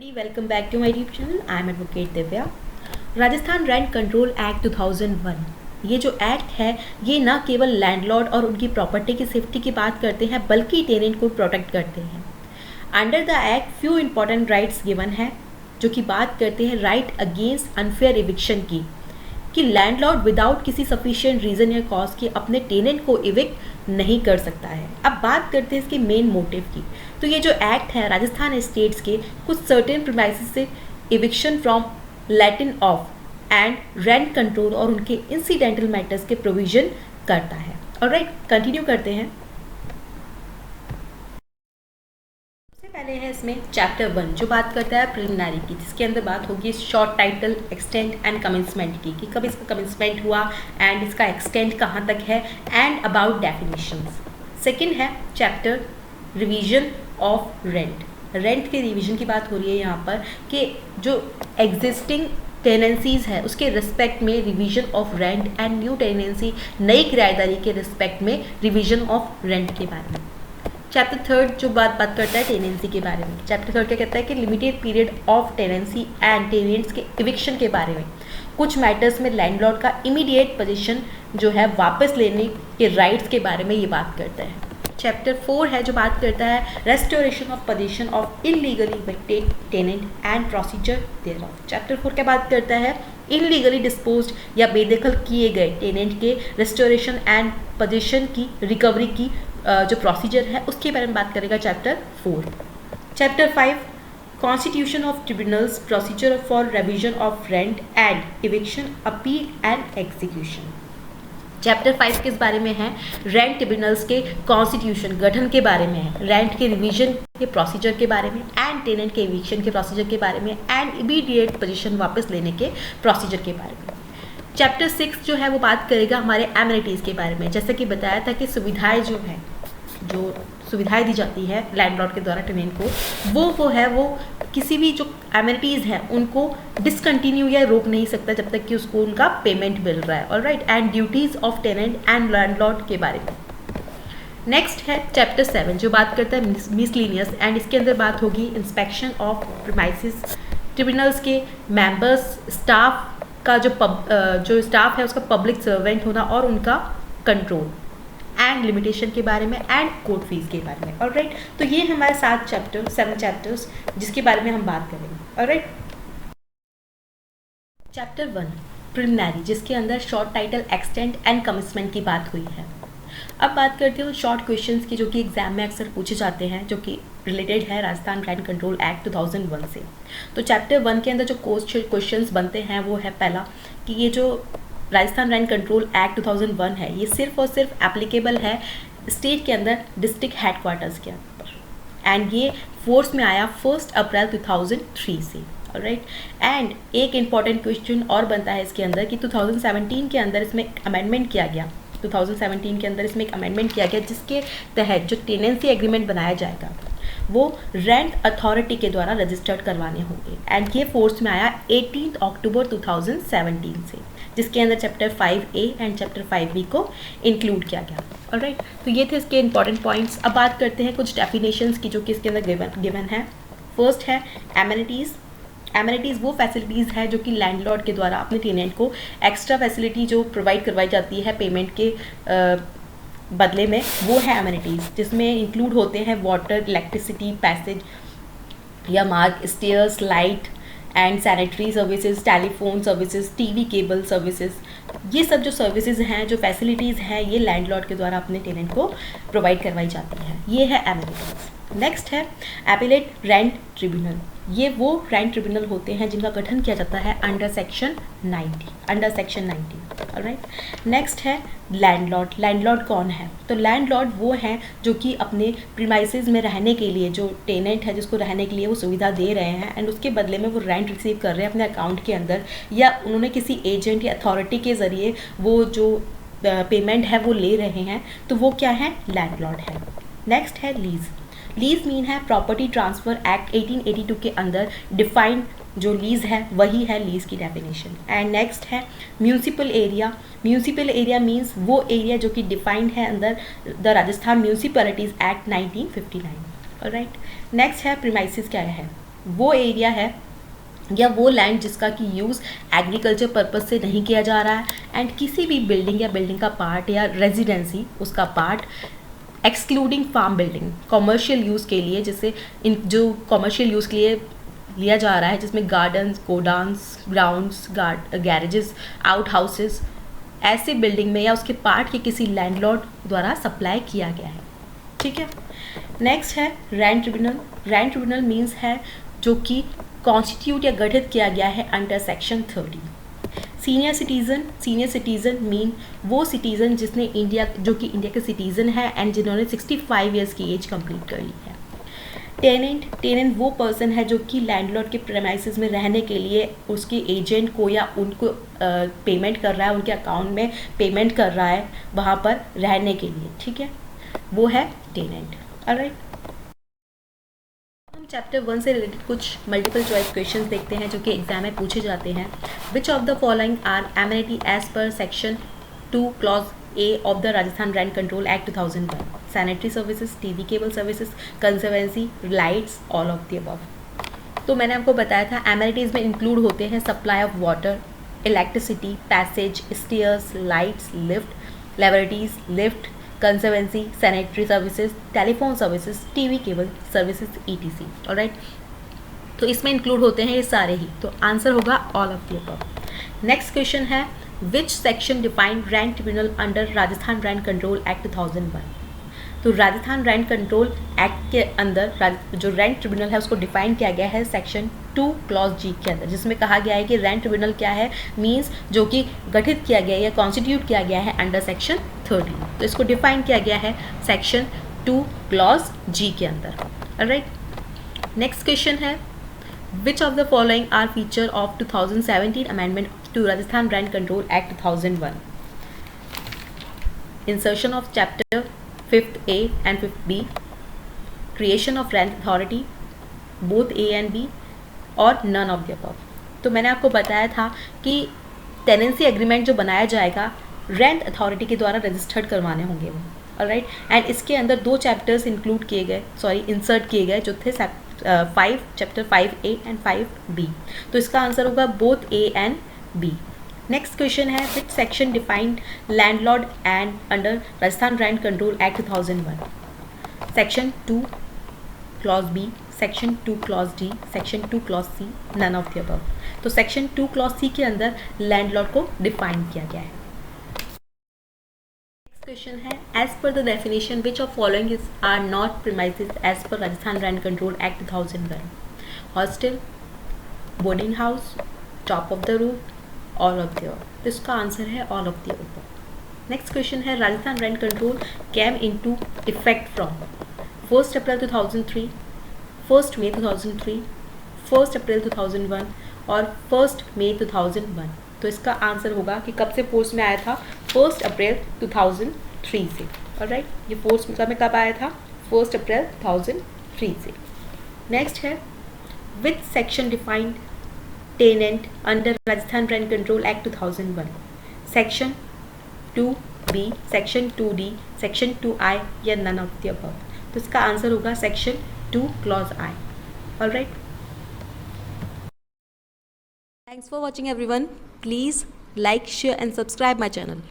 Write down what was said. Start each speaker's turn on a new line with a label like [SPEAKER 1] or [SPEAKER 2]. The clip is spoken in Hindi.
[SPEAKER 1] everybody, welcome back to my YouTube channel. I am Advocate Divya. Rajasthan rent control act 2001 ये जो एक्ट है ये ना केवल लैंडलॉर्ड और उनकी प्रॉपर्टी की सेफ्टी की बात करते हैं बल्कि टेनेंट को प्रोटेक्ट करते हैं. Under the act few important rights given है जो कि बात करते हैं राइट अगेंस्ट अनफेयर इविक्शन की कि लैंडलॉर्ड विदाउट किसी सफिशिएंट रीज़न या कॉज के अपने टेनेंट को इविक्ट नहीं कर सकता है. अब बात करते हैं इसके मेन मोटिव की. तो ये जो एक्ट है राजस्थान स्टेट्स के कुछ सर्टेन प्रीमाइसेस से eviction from Latin of and rent control और उनके इंसिडेंटल मैटर्स के प्रोविजन करता है. ऑलराइट, कंटिन्यू करते हैं. सबसे पहले है इसमें चैप्टर 1 जो बात करता है प्रिलिमिनरी की, जिसके अंदर बात होगी short title, extent and commencement की कि कब इसका कमेंसमेंट हुआ एंड इसका एक्सटेंट कहाँ तक है एंड अबाउट डेफिनेशंस. सेकंड है chapter revision of rent. Rent के रिवीजन की बात हो रही है यहाँ पर कि जो एग्जिस्टिंग टेनेंसीज है उसके रिस्पेक्ट में revision of rent and new tenancy नई किराएदारी के रिस्पेक्ट में रिवीजन ऑफ रेंट के बारे में. चैप्टर 3 जो बात करता है टेनेंसी के बारे में. चैप्टर 3 क्या कहता है कि limited period of tenancy and tenants के इविक्शन के बारे में. कुछ मैटर्स में लैंडलॉर्ड का इमीडिएट पोजीशन जो है वापस लेने के राइट्स के बारे में ये बात करता है. चैप्टर 4 है जो बात करता है restoration of position of illegally evicted tenant and procedure thereof. Chapter 4 क्या बात करता है इलीगली डिस्पोज्ड या बेदखल किए गए टेनेंट के रेस्टोरेशन एंड पोजीशन की रिकवरी की जो प्रोसीजर है उसके बारे में बात करेगा chapter 4. Chapter 5 constitution of tribunals, procedure for revision of rent and eviction, appeal and execution. Chapter 5 किस बारे में है? रेंट ट्रिब्यूनल्स के कॉन्स्टिट्यूशन, गठन के बारे में है, रेंट के रिवीजन के प्रोसीजर के बारे में एंड टेनेंट के इविक्शन के प्रोसीजर के बारे में एंड इमीडिएट पोजीशन वापस लेने के प्रोसीजर के बारे में. चैप्टर 6 जो है वो बात करेगा हमारे एमिनिटीज़ के बारे में. जैसे कि बताया था कि सुविधाएं जो है, जो सुविधाएं दी जाती है लैंडलॉर्ड के द्वारा टेनेंट को, वो किसी भी जो एमिनिटीज़ हैं उनको डिसकंटिन्यू या रोक नहीं सकता जब तक कि उसको उनका पेमेंट मिल रहा है. Alright, and duties of tenant and landlord के बारे में. नेक्स्ट है चैप्टर 7 जो बात करता है मिसलिनियस एंड इसके अंदर बात होगी इंस्पेक्शन ऑफ प्रीमाइसेस, ट्रिब्यूनल्स के मेंबर्स, स्टाफ का जो स्टाफ है उसका पब्लिक सर्वेंट होना और उनका कंट्रोल एंड लिमिटेशन के बारे में एंड कोर्ट फीस के बारे में. ऑलराइट, तो ये हमारे 7 चैप्टर्स जिसके बारे में हम बात करेंगे. ऑलराइट, चैप्टर 1 प्रिलिमिनरी जिसके अंदर short title, extent and commitment की बात हुई है. अब बात करते हैं शॉर्ट क्वेश्चंस की जो कि एग्जाम में अक्सर पूछे जाते हैं जो कि रिलेटेड है राजस्थान रेंट कंट्रोल एक्ट 2001 से. तो चैप्टर 1 के अंदर जो क्वेश्चंस बनते हैं वो है पहला कि ये जो राजस्थान रेंट कंट्रोल एक्ट 2001 है ये सिर्फ और सिर्फ एप्लीकेबल है स्टेट के अंदर डिस्ट्रिक्ट हेडक्वार्टर्स के अंदर एंड ये फोर्स में आया 1 अप्रैल 2003 से. ऑलराइट, एंड एक इम्पॉर्टेंट क्वेश्चन और बनता है इसके अंदर कि 2017 के अंदर इसमें अमेंडमेंट किया गया. 2017 के अंदर इसमें एक अमेंडमेंट किया गया जिसके तहत जो टेनेंसी एग्रीमेंट बनाया जाएगा वो रेंट अथॉरिटी के द्वारा रजिस्टर्ड करवाने होंगे एंड ये फोर्स में आया 18 अक्टूबर 2017 से, जिसके अंदर chapter 5A and chapter 5B को इंक्लूड किया गया. ऑलराइट, तो ये थे इसके इंपॉर्टेंट पॉइंट्स. अब बात करते हैं कुछ डेफिनेशंस की जो कि इसके अंदर गिवन है. फर्स्ट है एमिनिटीज़. एमिनिटीज़ वो फैसिलिटीज़ है जो कि लैंडलॉर्ड के द्वारा अपने टेनेंट को एक्स्ट्रा फैसिलिटी जो प्रोवाइड करवाई जाती है पेमेंट के बदले में, वो है एमिनिटीज़, जिसमें इंक्लूड होते हैं वाटर, इलेक्ट्रिसिटी, पैसेज या मार्ग, stairs, light and sanitary services, telephone services, TV cable services. ये सब जो सर्विसेज हैं, जो फैसिलिटीज़ हैं, ये लैंडलॉर्ड के द्वारा अपने टेनेंट को प्रोवाइड करवाई जाती हैं. ये है एमिनिटीज़. नेक्स्ट है एपिलेट रेंट ट्रिब्यूनल. ये वो रेंट ट्रिब्यूनल होते हैं जिनका गठन किया जाता है अंडर सेक्शन 90. ऑलराइट, नेक्स्ट है लैंडलॉर्ड. लैंडलॉर्ड कौन है? तो लैंडलॉर्ड वो हैं जो कि अपने प्रीमाइसेस में रहने के लिए, जो टेनेंट है जिसको रहने के लिए वो सुविधा दे रहे हैं एंड उसके बदले में वो रेंट रिसीव कर रहे हैं अपने अकाउंट के अंदर, या उन्होंने किसी एजेंट या अथॉरिटी के ज़रिए वो जो पेमेंट है वो ले रहे हैं, तो वो क्या है? लैंडलॉर्ड है. नेक्स्ट है लीज. लीज मीन है प्रॉपर्टी ट्रांसफ़र एक्ट 1882 के अंदर डिफाइंड जो लीज है वही है लीज की डेफिनेशन. एंड नेक्स्ट है municipal area. Municipal area means वो एरिया जो कि डिफाइंड है अंदर the Rajasthan municipalities act 1959. Alright, next है प्रीमाइसेस. क्या है? वो एरिया है या वो लैंड जिसका कि यूज़ एग्रीकल्चर पर्पस से नहीं किया जा रहा है, एंड किसी भी बिल्डिंग या बिल्डिंग का पार्ट या रेजिडेंसी उसका part excluding farm building commercial use के लिए, जिससे इन जो कॉमर्शियल यूज़ के लिए लिया जा रहा है, जिसमें gardens, godowns, grounds, garages, out houses, ऐसे बिल्डिंग में या उसके पार्ट के किसी लैंडलॉर्ड द्वारा सप्लाई किया गया है। ठीक है। नेक्स्ट है rent tribunal. Rent tribunal means है जो कि कॉन्स्टिट्यूट या गठित किया गया है under section 30। Senior citizen mean वो सिटीज़न जिसने इंडिया, जो कि इंडिया के सिटीज़न है एंड जिन्होंने 65 ईयर्स की एज कंप्लीट कर ली है। टेनेंट वो पर्सन है जो कि लैंडलॉर्ड के प्रेमाइसेस में रहने के लिए उसके एजेंट को या उनको पेमेंट कर रहा है, उनके अकाउंट में पेमेंट कर रहा है वहाँ पर रहने के लिए। ठीक है, वो है टेनेंट। ऑलराइट, हम चैप्टर 1 से रिलेटेड कुछ मल्टीपल चॉइस क्वेश्चंस देखते हैं जो कि एग्जाम में पूछे जाते हैं। Which of the following are amenity as per section 2 clause A of the Rajasthan rent control act 2001? Sanitary services, TV cable services, conservancy, lights, all of the above. तो मैंने आपको बताया था एमिनिटीज़ में इंक्लूड होते हैं supply of water, electricity, passage, stairs, lights, lift, laboratories, lift, conservancy, sanitary services, telephone services, TV cable services, etc. Alright, तो इसमें इंक्लूड होते हैं ये सारे ही, तो आंसर होगा all of the above. Next question है which section define rent tribunal under Rajasthan rent control act 2001? तो राजस्थान रेंट कंट्रोल एक्ट के अंदर जो रेंट ट्रिब्यूनल है उसको डिफाइन किया गया है सेक्शन 2 क्लॉज जी के अंदर, जिसमें कहा गया है कि रेंट ट्रिब्यूनल क्या है, मींस जो कि गठित किया गया या कॉन्स्टिट्यूट किया गया है अंडर सेक्शन 30। तो इसको डिफाइन किया गया है सेक्शन 2 क्लॉज जी के अंदर। ऑलराइट, नेक्स्ट क्वेश्चन है which of the following are feature of 2017 amendment to Rajasthan rent control act 2001? Insertion of chapter 5th A and 5th B, creation of rent authority, both A and B, और none of the above। तो मैंने आपको बताया था कि टेनेंसी एग्रीमेंट जो बनाया जाएगा रेंट अथॉरिटी के द्वारा रजिस्टर्ड करवाने होंगे वो। ऑलराइट, एंड इसके अंदर 2 चैप्टर्स इंक्लूड किए गए, इंसर्ट किए गए, जो थे चैप्टर 5A एंड 5B। तो इसका आंसर होगा both A and B। Next question है which section defined landlord and under Rajasthan rent control act 2001? Section 2 clause B, section 2 clause D, section 2 clause C, none of the above. तो सेक्शन 2 क्लॉज सी के अंदर लैंडलॉर्ड को डिफाइन किया गया है। नेक्स्ट क्वेश्चन है as per the definition which of following is are not premises as per Rajasthan rent control act 2001? Hostel, boarding house, top of the roof, all of the above. तो इसका आंसर है all of the above. Next question है Rajasthan rent control came into effect from 1 April 2003, 1 May 2003, 1 April 2001 और 1 मई 2001। तो इसका आंसर होगा कि कब से फोर्स में आया था, 1 अप्रैल 2003 से। ऑलराइट, ये फोर्स में कब आया था, 1 अप्रैल 2003 से। नेक्स्ट है which section defined tenant under Rajasthan rent control act 2001? Section 2B, section 2D, section 2I या नन ऑफ द अबव। तो इसका आंसर होगा section 2 clause I। Alright, thanks for watching everyone. Please like, share and subscribe my channel.